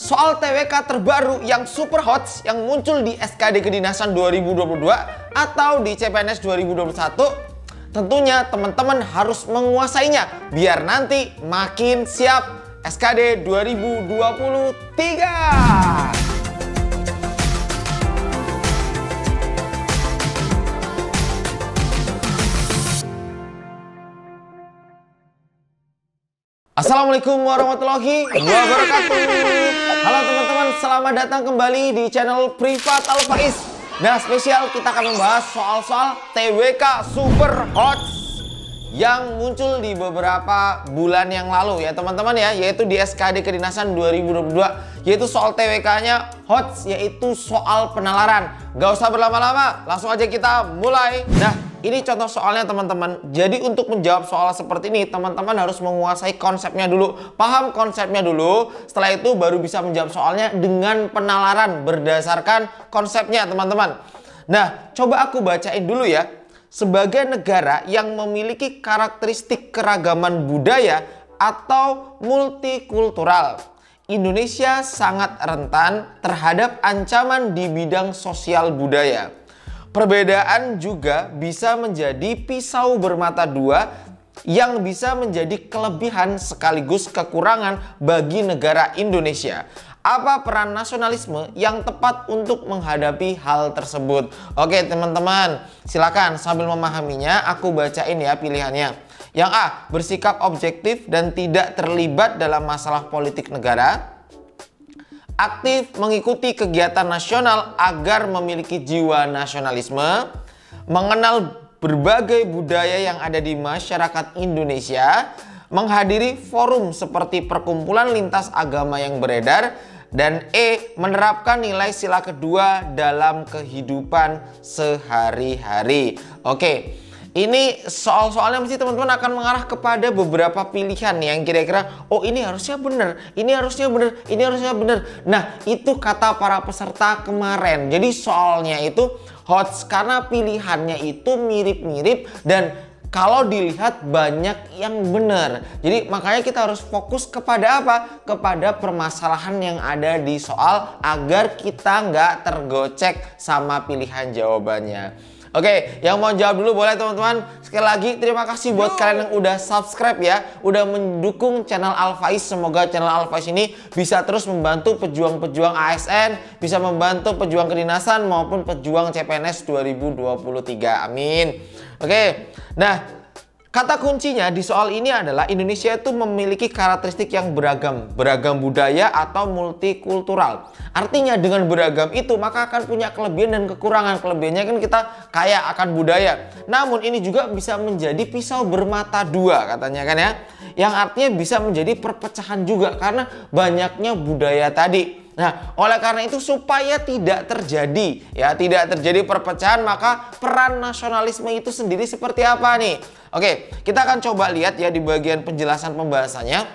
soal TWK terbaru yang super hot yang muncul di SKD Kedinasan 2022 atau di CPNS 2021, tentunya teman-teman harus menguasainya biar nanti makin siap SKD 2023. Assalamualaikum warahmatullahi wabarakatuh. Halo teman-teman, selamat datang kembali di channel Privat Al Faiz. Nah, spesial kita akan membahas soal-soal TWK super hot yang muncul di beberapa bulan yang lalu ya teman-teman ya, yaitu di SKD Kedinasan 2022, yaitu soal TWK-nya hot, yaitu soal penalaran. Gak usah berlama-lama, langsung aja kita mulai. Nah, ini contoh soalnya teman-teman. Jadi untuk menjawab soal seperti ini, teman-teman harus menguasai konsepnya dulu. Paham konsepnya dulu, setelah itu baru bisa menjawab soalnya dengan penalaran berdasarkan konsepnya teman-teman. Nah, coba aku bacain dulu ya. Sebagai negara yang memiliki karakteristik keragaman budaya atau multikultural, Indonesia sangat rentan terhadap ancaman di bidang sosial budaya. Perbedaan juga bisa menjadi pisau bermata dua yang bisa menjadi kelebihan sekaligus kekurangan bagi negara Indonesia. Apa peran nasionalisme yang tepat untuk menghadapi hal tersebut? Oke teman-teman, silakan sambil memahaminya aku bacain ya pilihannya. Yang A, bersikap objektif dan tidak terlibat dalam masalah politik negara. Aktif mengikuti kegiatan nasional agar memiliki jiwa nasionalisme, mengenal berbagai budaya yang ada di masyarakat Indonesia, menghadiri forum seperti perkumpulan lintas agama yang beredar, dan E, menerapkan nilai sila kedua dalam kehidupan sehari-hari. Oke, ini soal-soalnya mesti teman-teman akan mengarah kepada beberapa pilihan yang kira-kira oh ini harusnya benar, ini harusnya benar, ini harusnya benar. Nah, itu kata para peserta kemarin. Jadi soalnya itu hot karena pilihannya itu mirip-mirip dan kalau dilihat banyak yang benar. Jadi makanya kita harus fokus kepada apa? Kepada permasalahan yang ada di soal agar kita nggak tergocek sama pilihan jawabannya. Oke, yang mau jawab dulu boleh teman-teman. Sekali lagi terima kasih buat kalian yang udah subscribe ya, udah mendukung channel Al Faiz. Semoga channel Al Faiz ini bisa terus membantu pejuang-pejuang ASN, bisa membantu pejuang kedinasan maupun pejuang CPNS 2023. Amin. Oke, nah kata kuncinya di soal ini adalah Indonesia itu memiliki karakteristik yang beragam budaya atau multikultural. Artinya dengan beragam itu maka akan punya kelebihan dan kekurangan. Kelebihannya kan kita kaya akan budaya. Namun ini juga bisa menjadi pisau bermata dua katanya kan ya. Yang artinya bisa menjadi perpecahan juga karena banyaknya budaya tadi. Nah, oleh karena itu supaya tidak terjadi perpecahan, maka peran nasionalisme itu sendiri seperti apa nih? Oke, kita akan coba lihat ya di bagian penjelasan pembahasannya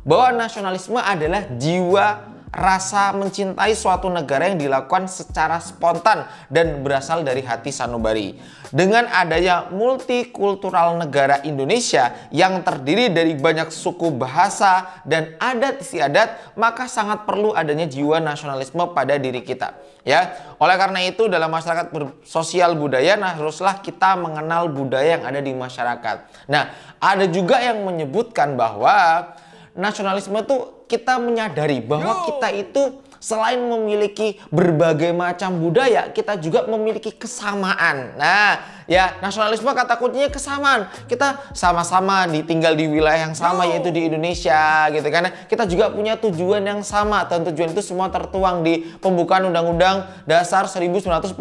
bahwa nasionalisme adalah jiwa rasa mencintai suatu negara yang dilakukan secara spontan dan berasal dari hati sanubari. Dengan adanya multikultural negara Indonesia yang terdiri dari banyak suku, bahasa, dan adat istiadat, maka sangat perlu adanya jiwa nasionalisme pada diri kita. Ya, oleh karena itu dalam masyarakat sosial budaya, nah haruslah kita mengenal budaya yang ada di masyarakat. Nah, ada juga yang menyebutkan bahwa nasionalisme itu kita menyadari bahwa kita itu selain memiliki berbagai macam budaya, kita juga memiliki kesamaan. Nah, ya nasionalisme kata kuncinya kesamaan. Kita sama-sama tinggal di wilayah yang sama yaitu di Indonesia gitu kan. Kita juga punya tujuan yang sama dan tujuan itu semua tertuang di pembukaan Undang-Undang Dasar 1945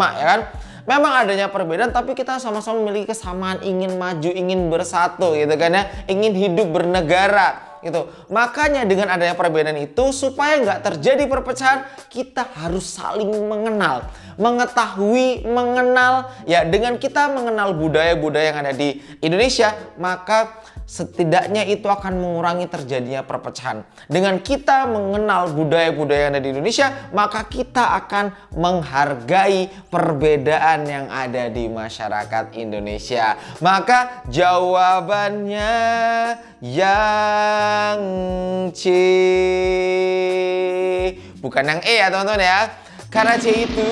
ya kan. Memang adanya perbedaan tapi kita sama-sama memiliki kesamaan, ingin maju, ingin bersatu gitu kan ya, ingin hidup bernegara gitu. Makanya dengan adanya perbedaan itu supaya nggak terjadi perpecahan, kita harus saling mengenal, mengetahui, mengenal ya. Dengan kita mengenal budaya-budaya yang ada di Indonesia, maka setidaknya itu akan mengurangi terjadinya perpecahan. Dengan kita mengenal budaya-budaya yang ada di Indonesia, maka kita akan menghargai perbedaan yang ada di masyarakat Indonesia. Maka jawabannya yang C. bukan yang E ya teman-teman ya. Karena C itu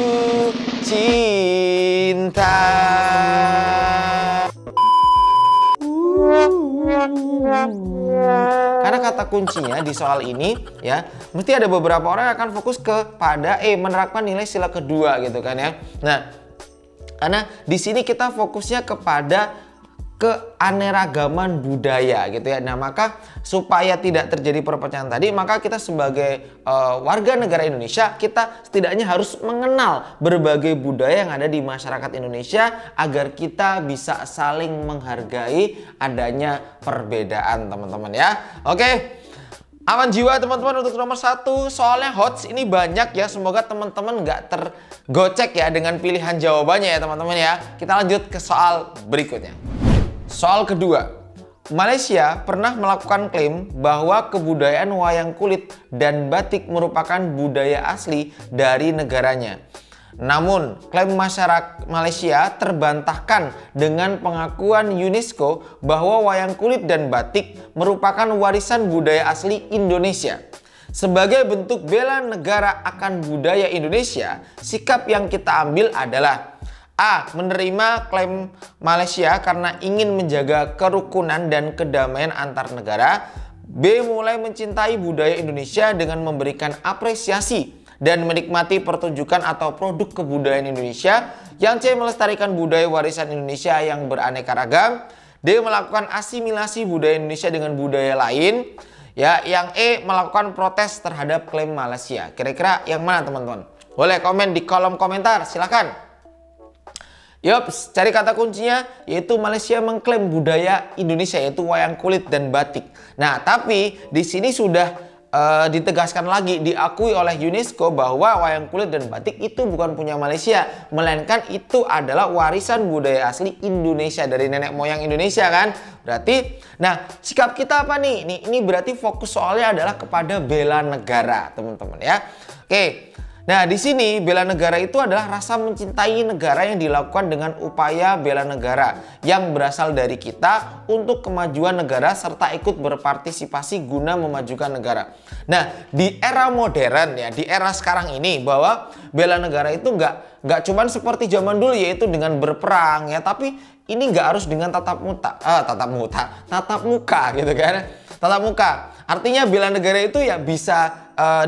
cinta. Karena kata kuncinya di soal ini ya, mesti ada beberapa orang yang akan fokus kepada menerapkan nilai sila kedua gitu kan ya. Nah, karena di sini kita fokusnya kepada keanekaragaman budaya gitu ya. Nah, maka supaya tidak terjadi perpecahan tadi, maka kita sebagai warga negara Indonesia, kita setidaknya harus mengenal berbagai budaya yang ada di masyarakat Indonesia agar kita bisa saling menghargai adanya perbedaan teman-teman ya. Oke. Aman jiwa teman-teman untuk nomor 1. Soalnya HOTS ini banyak ya. Semoga teman-teman nggak tergocek ya dengan pilihan jawabannya ya teman-teman ya. Kita lanjut ke soal berikutnya. Soal kedua, Malaysia pernah melakukan klaim bahwa kebudayaan wayang kulit dan batik merupakan budaya asli dari negaranya. Namun, klaim masyarakat Malaysia terbantahkan dengan pengakuan UNESCO bahwa wayang kulit dan batik merupakan warisan budaya asli Indonesia. Sebagai bentuk bela negara akan budaya Indonesia, sikap yang kita ambil adalah A. Menerima klaim Malaysia karena ingin menjaga kerukunan dan kedamaian antar negara. B. Mulai mencintai budaya Indonesia dengan memberikan apresiasi dan menikmati pertunjukan atau produk kebudayaan Indonesia. Yang C. Melestarikan budaya warisan Indonesia yang beraneka ragam. D. Melakukan asimilasi budaya Indonesia dengan budaya lain. Ya, yang E. Melakukan protes terhadap klaim Malaysia. Kira-kira yang mana teman-teman? Boleh komen di kolom komentar, silakan. Yups, cari kata kuncinya yaitu Malaysia mengklaim budaya Indonesia yaitu wayang kulit dan batik. Nah, tapi di sini sudah ditegaskan lagi, diakui oleh UNESCO bahwa wayang kulit dan batik itu bukan punya Malaysia, melainkan itu adalah warisan budaya asli Indonesia dari nenek moyang Indonesia kan. Berarti, nah sikap kita apa nih? Ini berarti fokus soalnya adalah kepada bela negara, teman-teman ya. Oke. Nah, di sini bela negara itu adalah rasa mencintai negara yang dilakukan dengan upaya bela negara yang berasal dari kita untuk kemajuan negara serta ikut berpartisipasi guna memajukan negara. Nah, di era modern ya, di era sekarang ini bahwa bela negara itu nggak cuman seperti zaman dulu yaitu dengan berperang ya, tapi ini nggak harus dengan tatap muka gitu kan. Tatap muka. Artinya bela negara itu ya bisa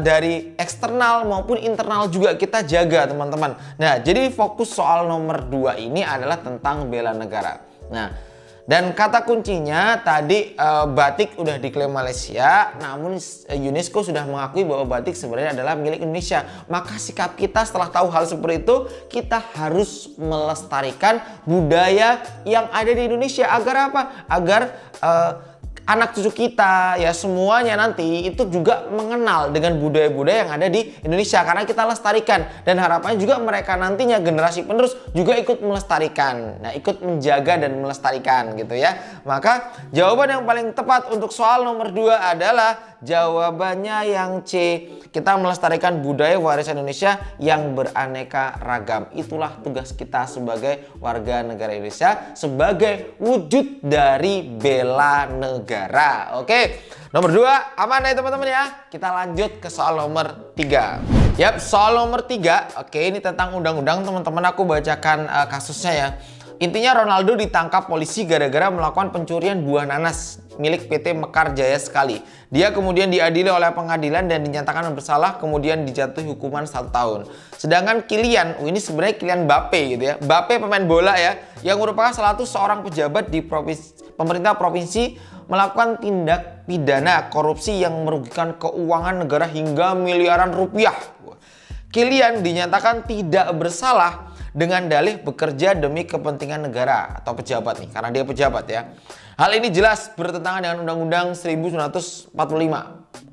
dari eksternal maupun internal juga kita jaga teman-teman. Nah, jadi fokus soal nomor 2 ini adalah tentang bela negara. Nah, dan kata kuncinya tadi batik udah diklaim Malaysia, namun UNESCO sudah mengakui bahwa batik sebenarnya adalah milik Indonesia. Maka sikap kita setelah tahu hal seperti itu, kita harus melestarikan budaya yang ada di Indonesia. Agar apa? Agar anak cucu kita ya semuanya nanti itu juga mengenal dengan budaya-budaya yang ada di Indonesia karena kita lestarikan, dan harapannya juga mereka nantinya generasi penerus juga ikut melestarikan. Nah, ikut menjaga dan melestarikan gitu ya. Maka jawaban yang paling tepat untuk soal nomor 2 adalah jawabannya yang C. Kita melestarikan budaya warisan Indonesia yang beraneka ragam. Itulah tugas kita sebagai warga negara Indonesia sebagai wujud dari bela negara. Oke, nomor 2 aman ya teman-teman ya. Kita lanjut ke soal nomor 3. Yap, soal nomor 3. Oke, ini tentang undang-undang teman-teman. Aku bacakan kasusnya ya. Intinya Ronaldo ditangkap polisi gara-gara melakukan pencurian buah nanas milik PT Mekar Jaya Sekali. Dia kemudian diadili oleh pengadilan dan dinyatakan bersalah, kemudian dijatuhi hukuman 1 tahun. Sedangkan Kylian, ini sebenarnya Kylian Mbappe gitu ya. Mbappe pemain bola ya, yang merupakan salah satu seorang pejabat di pemerintah provinsi melakukan tindak pidana korupsi yang merugikan keuangan negara hingga miliaran rupiah. Kylian dinyatakan tidak bersalah dengan dalih bekerja demi kepentingan negara atau pejabat nih, karena dia pejabat ya. Hal ini jelas bertentangan dengan Undang-Undang 1945.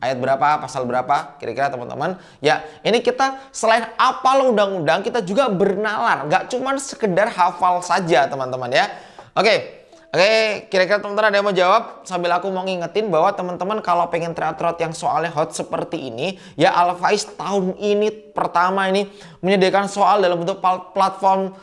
Ayat berapa, pasal berapa, kira-kira teman-teman. Ya, ini kita selain hafal undang-undang, kita juga bernalar. Nggak cuma sekedar hafal saja teman-teman ya. Oke, kira-kira teman-teman ada yang mau jawab? Sambil aku mau ngingetin bahwa teman-teman kalau pengen tryout yang soalnya hot seperti ini, ya Al-Faiz tahun ini pertama ini menyediakan soal dalam bentuk platform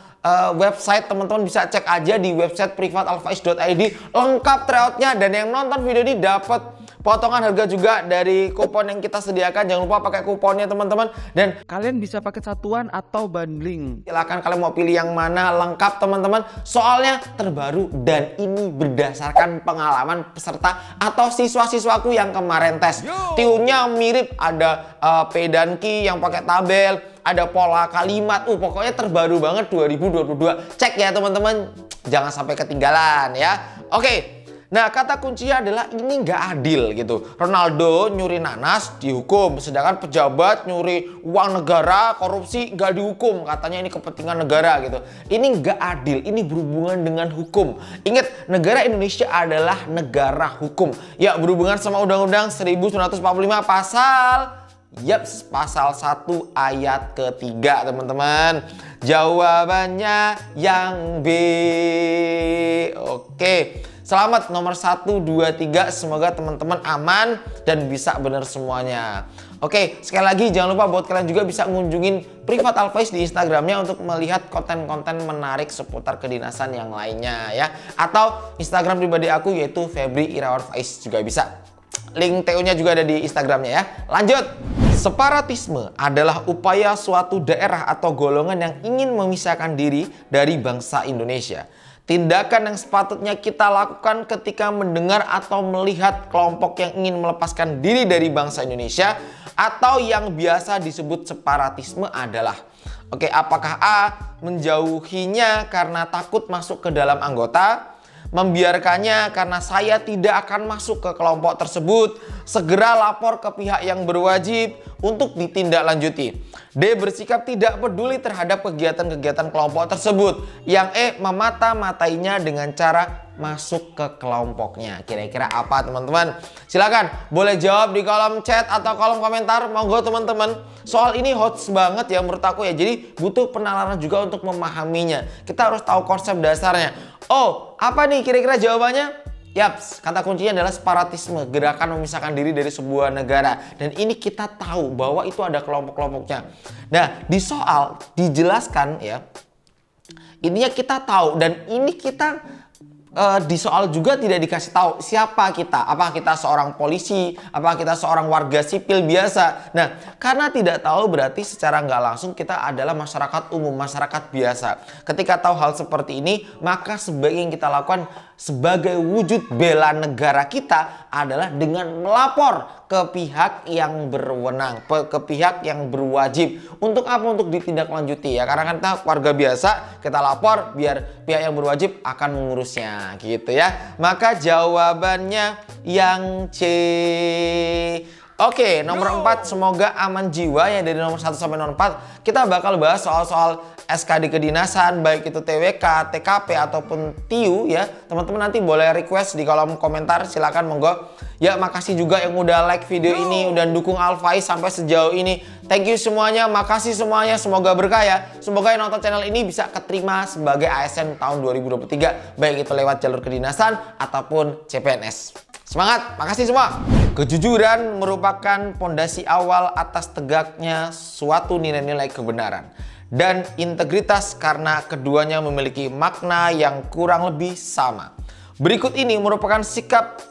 website. Teman-teman bisa cek aja di website privatalfaiz.id, lengkap tryoutnya, dan yang nonton video ini dapat potongan harga juga dari kupon yang kita sediakan. Jangan lupa pakai kuponnya teman-teman. Dan kalian bisa pakai satuan atau bundling. Silahkan kalian mau pilih yang mana, lengkap teman-teman. Soalnya terbaru dan ini berdasarkan pengalaman peserta atau siswa-siswaku yang kemarin tes. Tiunnya mirip, ada P dan Q yang pakai tabel, ada pola kalimat. Pokoknya terbaru banget 2022. Cek ya teman-teman, jangan sampai ketinggalan ya. Oke. Nah, kata kuncinya adalah ini nggak adil gitu. Ronaldo nyuri nanas dihukum, sedangkan pejabat nyuri uang negara, korupsi nggak dihukum. Katanya ini kepentingan negara gitu. Ini nggak adil, ini berhubungan dengan hukum. Ingat, negara Indonesia adalah negara hukum. Ya, berhubungan sama Undang-Undang 1945 pasal 1 ayat ketiga teman-teman. Jawabannya yang B. Oke. Selamat nomor 1, 2, 3. Semoga teman-teman aman dan bisa benar semuanya. Oke, sekali lagi jangan lupa buat kalian juga bisa ngunjungin Privat Alfaiz di Instagramnya untuk melihat konten-konten menarik seputar kedinasan yang lainnya ya. Atau Instagram pribadi aku yaitu Febri Irawan Faiz juga bisa. Link TU-nya juga ada di Instagramnya ya. Lanjut. Separatisme adalah upaya suatu daerah atau golongan yang ingin memisahkan diri dari bangsa Indonesia. Tindakan yang sepatutnya kita lakukan ketika mendengar atau melihat kelompok yang ingin melepaskan diri dari bangsa Indonesia atau yang biasa disebut separatisme adalah: oke, apakah A, menjauhinya karena takut masuk ke dalam anggota, membiarkannya karena saya tidak akan masuk ke kelompok tersebut, segera lapor ke pihak yang berwajib untuk ditindaklanjuti. D, bersikap tidak peduli terhadap kegiatan-kegiatan kelompok tersebut. Yang E, memata-matainya dengan cara masuk ke kelompoknya. Kira-kira apa teman-teman? Silakan boleh jawab di kolom chat atau kolom komentar. Monggo teman-teman. Soal ini hot banget ya menurut aku ya. Jadi butuh penalaran juga untuk memahaminya. Kita harus tahu konsep dasarnya. Oh, apa nih kira-kira jawabannya? Yaps, kata kuncinya adalah separatisme, gerakan memisahkan diri dari sebuah negara. Dan ini kita tahu bahwa itu ada kelompok-kelompoknya. Nah, di soal dijelaskan ya, intinya kita tahu dan ini kita di soal juga tidak dikasih tahu siapa kita. Apakah kita seorang polisi, apakah kita seorang warga sipil biasa. Nah, karena tidak tahu berarti secara nggak langsung kita adalah masyarakat umum, masyarakat biasa. Ketika tahu hal seperti ini, maka sebaiknya yang kita lakukan sebagai wujud bela negara kita adalah dengan melapor ke pihak yang berwenang, ke pihak yang berwajib. Untuk apa? Untuk ditindaklanjuti ya. Karena kan kita warga biasa, kita lapor biar pihak yang berwajib akan mengurusnya gitu ya. Maka jawabannya yang C. Oke, nomor 4, semoga aman jiwa ya. Dari nomor 1 sampai nomor 4 kita bakal bahas soal-soal SKD kedinasan, baik itu TWK, TKP ataupun TIU ya. Teman-teman nanti boleh request di kolom komentar, silakan monggo. Ya, makasih juga yang udah like video ini, udah dukung Alfaiz sampai sejauh ini. Thank you semuanya, makasih semuanya, semoga berkah ya. Semoga yang nonton channel ini bisa keterima sebagai ASN tahun 2023, baik itu lewat jalur kedinasan ataupun CPNS. Semangat, makasih semua. Kejujuran merupakan pondasi awal atas tegaknya suatu nilai-nilai kebenaran dan integritas karena keduanya memiliki makna yang kurang lebih sama. Berikut ini merupakan sikap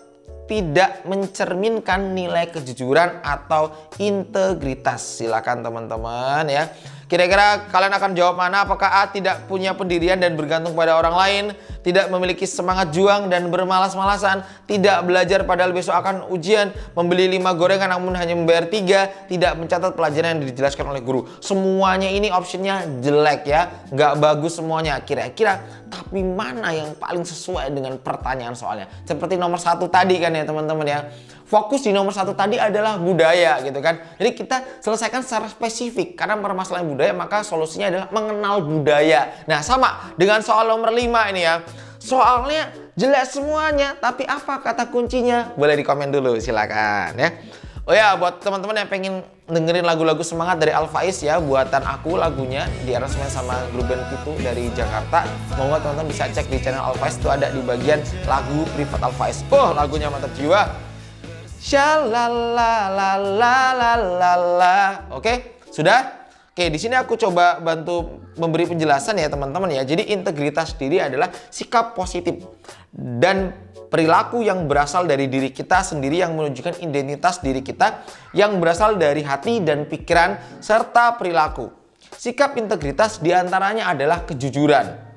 tidak mencerminkan nilai kejujuran atau integritas. Silakan teman-teman ya. Kira-kira kalian akan jawab mana? Apakah A, tidak punya pendirian dan bergantung pada orang lain, tidak memiliki semangat juang dan bermalas-malasan, tidak belajar padahal besok akan ujian, membeli 5 gorengan namun hanya membayar 3, tidak mencatat pelajaran yang dijelaskan oleh guru. Semuanya ini optionnya jelek ya, nggak bagus semuanya. Kira-kira tapi mana yang paling sesuai dengan pertanyaan soalnya? Seperti nomor 1 tadi kan ya teman-teman ya. Fokus di nomor 1 tadi adalah budaya gitu kan. Jadi kita selesaikan secara spesifik. Karena permasalahan budaya maka solusinya adalah mengenal budaya. Nah sama dengan soal nomor 5 ini ya. Soalnya jelek semuanya, tapi apa kata kuncinya? Boleh di komen dulu silakan ya. Oh ya, buat teman-teman yang pengen dengerin lagu-lagu semangat dari Alfaiz ya, buatan aku lagunya di aransemen sama grup band Pitu dari Jakarta. Monggo teman-teman bisa cek di channel Alfaiz, itu ada di bagian lagu Privat Alfaiz. Oh, lagunya mantap jiwa. Shalalalalalalalala. Oke, sudah? Oke, di sini aku coba bantu memberi penjelasan ya teman-teman ya. Jadi integritas diri adalah sikap positif dan perilaku yang berasal dari diri kita sendiri, yang menunjukkan identitas diri kita yang berasal dari hati dan pikiran serta perilaku. Sikap integritas diantaranya adalah kejujuran.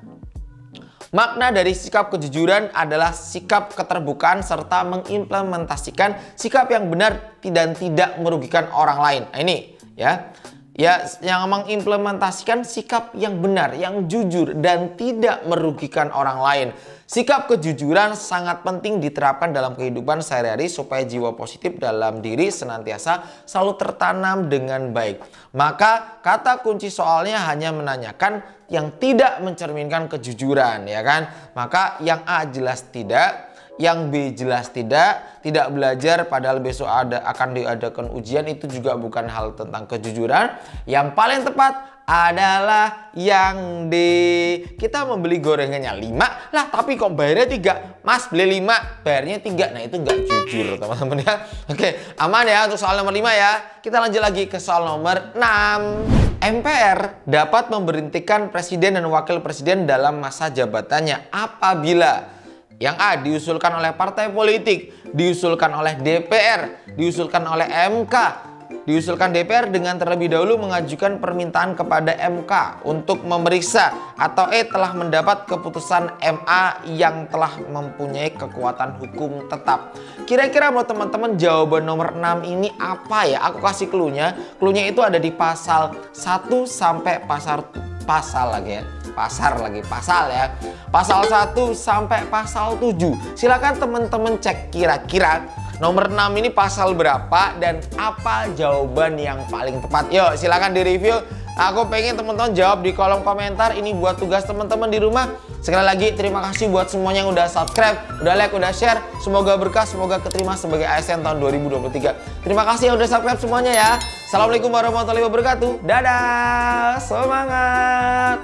Makna dari sikap kejujuran adalah sikap keterbukaan serta mengimplementasikan sikap yang benar dan tidak merugikan orang lain. Nah, ini ya. Ya, yang mengimplementasikan sikap yang benar, yang jujur dan tidak merugikan orang lain. Sikap kejujuran sangat penting diterapkan dalam kehidupan sehari-hari supaya jiwa positif dalam diri senantiasa selalu tertanam dengan baik. Maka kata kunci soalnya hanya menanyakan yang tidak mencerminkan kejujuran, ya kan? Maka yang A jelas tidak, yang B jelas tidak belajar padahal besok akan diadakan ujian, itu juga bukan hal tentang kejujuran. Yang paling tepat adalah yang D. Kita membeli gorengannya 5 lah, tapi kok bayarnya 3. Mas beli 5 bayarnya 3. Nah, itu nggak jujur teman-teman ya. Oke, aman ya untuk soal nomor 5 ya. Kita lanjut lagi ke soal nomor 6. MPR dapat memberhentikan presiden dan wakil presiden dalam masa jabatannya apabila yang A diusulkan oleh partai politik, diusulkan oleh DPR, diusulkan oleh MK, diusulkan DPR dengan terlebih dahulu mengajukan permintaan kepada MK untuk memeriksa, atau E telah mendapat keputusan MA yang telah mempunyai kekuatan hukum tetap. Kira-kira menurut teman-teman jawaban nomor 6 ini apa ya? Aku kasih clue-nya. Clue-nya itu ada di pasal 1 sampai pasal ya. Pasal ya. Pasal 1 sampai pasal 7. Silakan teman-teman cek kira-kira nomor 6 ini pasal berapa dan apa jawaban yang paling tepat. Yuk, silakan direview. Aku pengen teman-teman jawab di kolom komentar. Ini buat tugas teman-teman di rumah. Sekali lagi terima kasih buat semuanya yang udah subscribe, udah like, udah share. Semoga berkah, semoga keterima sebagai ASN tahun 2023. Terima kasih yang udah subscribe semuanya ya. Assalamualaikum warahmatullahi wabarakatuh. Dadah, semangat.